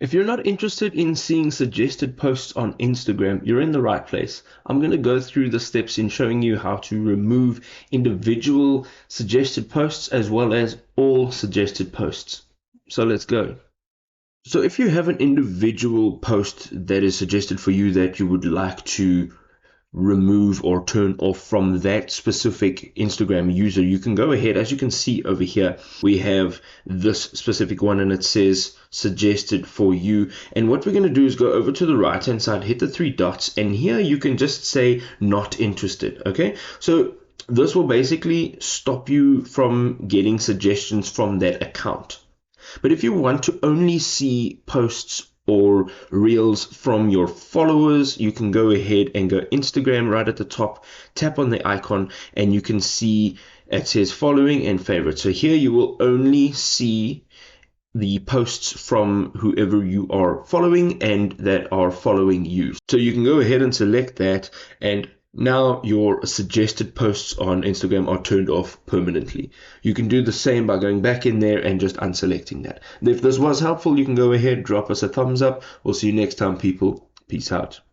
If you're not interested in seeing suggested posts on Instagram, you're in the right place. I'm going to go through the steps in showing you how to remove individual suggested posts as well as all suggested posts. So let's go. So if you have an individual post that is suggested for you that you would like to remove or turn off from that specific Instagram user, you can go ahead. As you can see over here, we have this specific one and it says suggested for you. And what we're going to do is go over to the right hand side, hit the three dots, and here you can just say not interested. Okay, so this will basically stop you from getting suggestions from that account. But if you want to only see posts or reels from your followers, you can go ahead and go Instagram right at the top, tap on the icon, and you can see it says following and favorite. So here you will only see the posts from whoever you are following and that are following you. So you can go ahead and select that, and now your suggested posts on Instagram are turned off permanently. You can do the same by going back in there and just unselecting that. And if this was helpful, you can go ahead, drop us a thumbs up. We'll see you next time, people. Peace out.